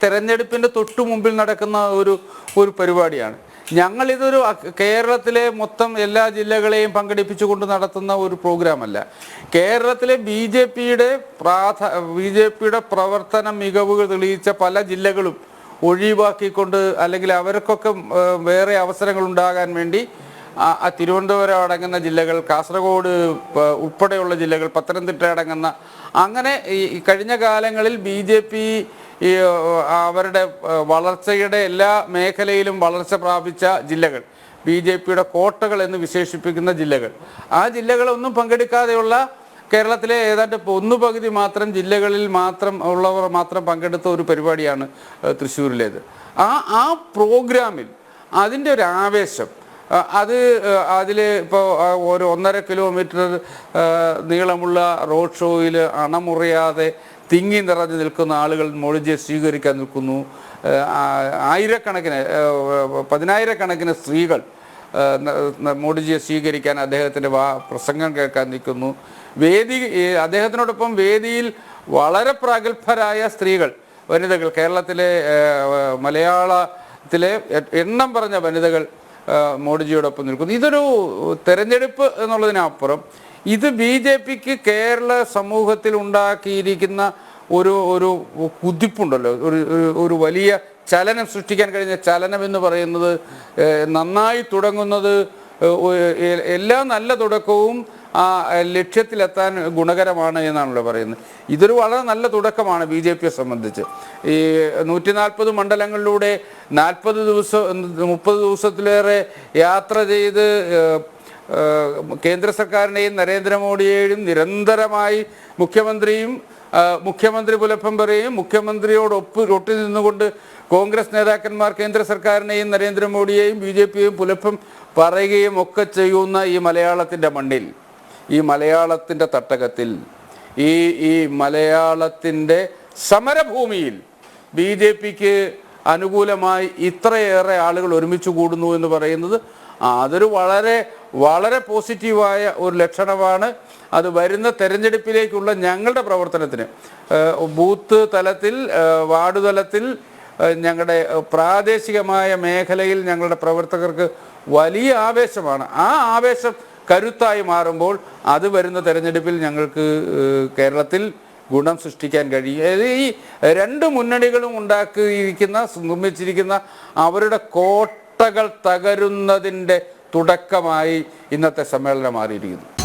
തെരഞ്ഞെടുപ്പിന്റെ തൊട്ടു മുമ്പിൽ നടക്കുന്ന ഒരു പരിപാടിയാണ്. ഞങ്ങളിതൊരു കേരളത്തിലെ മൊത്തം എല്ലാ ജില്ലകളെയും പങ്കെടുപ്പിച്ചുകൊണ്ട് നടത്തുന്ന ഒരു പ്രോഗ്രാമല്ല. കേരളത്തിലെ ബി ജെ പിയുടെ പ്രവർത്തന മികവുകൾ തെളിയിച്ച പല ജില്ലകളും ഒഴിവാക്കിക്കൊണ്ട്, അല്ലെങ്കിൽ അവർക്കൊക്കെ വേറെ അവസരങ്ങൾ ഉണ്ടാകാൻ വേണ്ടി തിരുവനന്തപുരം അടങ്ങുന്ന ജില്ലകൾ, കാസർഗോഡ് ഉൾപ്പെടെയുള്ള ജില്ലകൾ, പത്തനംതിട്ട അടങ്ങുന്ന, അങ്ങനെ ഈ കഴിഞ്ഞ കാലങ്ങളിൽ ബി ജെ പി അവരുടെ വളർച്ചയുടെ എല്ലാ മേഖലയിലും വളർച്ച പ്രാപിച്ച ജില്ലകൾ, ബി ജെ പിയുടെ കോട്ടകൾ എന്ന് വിശേഷിപ്പിക്കുന്ന ജില്ലകൾ, ആ ജില്ലകളൊന്നും പങ്കെടുക്കാതെയുള്ള കേരളത്തിലെ ഏതാണ്ട് പകുതി മാത്രം ജില്ലകളിൽ ഉള്ളവർ മാത്രം പങ്കെടുത്ത ഒരു പരിപാടിയാണ് തൃശ്ശൂരിലേത്. ആ പ്രോഗ്രാമിൽ അതിൻ്റെ ഒരു ആവേശം, അതിൽ ഇപ്പോൾ ഒരു 1.5 കിലോമീറ്റർ നീളമുള്ള റോഡ് ഷോയിൽ അണമുറിയാതെ തിങ്ങി നിറഞ്ഞു നിൽക്കുന്ന ആളുകൾ മോഡിജിയെ സ്വീകരിക്കാൻ നിൽക്കുന്നു. പതിനായിരക്കണക്കിന് സ്ത്രീകൾ മോഡിജിയെ സ്വീകരിക്കാൻ, അദ്ദേഹത്തിൻ്റെ പ്രസംഗം കേൾക്കാൻ നിൽക്കുന്നു. അദ്ദേഹത്തിനോടൊപ്പം വേദിയിൽ വളരെ പ്രഗത്ഭരായ സ്ത്രീകൾ, വനിതകൾ, കേരളത്തിലെ മലയാളത്തിലെ എണ്ണം പറഞ്ഞ വനിതകൾ മോഡിജിയോടൊപ്പം നിൽക്കുന്നു. ഇതൊരു തെരഞ്ഞെടുപ്പ് എന്നുള്ളതിനപ്പുറം ഇത് ബി ജെ പിക്ക് കേരള സമൂഹത്തിൽ ഉണ്ടാക്കിയിരിക്കുന്ന ഒരു കുതിപ്പുണ്ടല്ലോ, ഒരു വലിയ ചലനം സൃഷ്ടിക്കാൻ കഴിഞ്ഞ ചലനം എന്ന് പറയുന്നത്, നന്നായി തുടങ്ങുന്നത്, എല്ലാ നല്ല തുടക്കവും ആ ലക്ഷ്യത്തിലെത്താൻ ഗുണകരമാണ് എന്നാണല്ലോ പറയുന്നത്. ഇതൊരു വളരെ നല്ല തുടക്കമാണ് ബി ജെ പിയെ സംബന്ധിച്ച്. ഈ 140 മണ്ഡലങ്ങളിലൂടെ 30 ദിവസത്തിലേറെ യാത്ര ചെയ്ത് കേന്ദ്ര സർക്കാരിനെയും നരേന്ദ്രമോദിയെയും നിരന്തരമായി മുഖ്യമന്ത്രി പുലപ്പം പറയും, മുഖ്യമന്ത്രിയോടൊട്ടി നിന്നുകൊണ്ട് കോൺഗ്രസ് നേതാക്കന്മാർ കേന്ദ്ര സർക്കാരിനെയും നരേന്ദ്രമോദിയെയും ബി ജെ പിയെയും പുലപ്പം പറയുകയും ഒക്കെ ചെയ്യുന്ന ഈ മലയാളത്തിൻ്റെ മണ്ണിൽ, ഈ മലയാളത്തിൻ്റെ തട്ടകത്തിൽ, ഈ മലയാളത്തിൻ്റെ സമരഭൂമിയിൽ ബി ജെ പിക്ക് അനുകൂലമായി ഇത്രയേറെ ആളുകൾ ഒരുമിച്ച് കൂടുന്നു എന്ന് പറയുന്നത് അതൊരു വളരെ വളരെ പോസിറ്റീവായ ഒരു ലക്ഷണമാണ്. അത് വരുന്ന തെരഞ്ഞെടുപ്പിലേക്കുള്ള ഞങ്ങളുടെ പ്രവർത്തനത്തിന് ബൂത്ത് തലത്തിൽ, വാർഡ് തലത്തിൽ, ഞങ്ങളുടെ പ്രാദേശികമായ മേഖലയിൽ ഞങ്ങളുടെ പ്രവർത്തകർക്ക് വലിയ ആവേശമാണ്. ആ ആവേശം കരുത്തായി മാറുമ്പോൾ അത് വരുന്ന തെരഞ്ഞെടുപ്പിൽ ഞങ്ങൾക്ക് കേരളത്തിൽ ഗുണം സൃഷ്ടിക്കാൻ കഴിയും. ഈ രണ്ട് മുന്നണികളും നിർമ്മിച്ചിരിക്കുന്ന അവരുടെ കോട്ടകൾ തകരുന്നതിൻ്റെ തുടക്കമായി ഇന്നത്തെ സമ്മേളനം മാറിയിരിക്കുന്നു.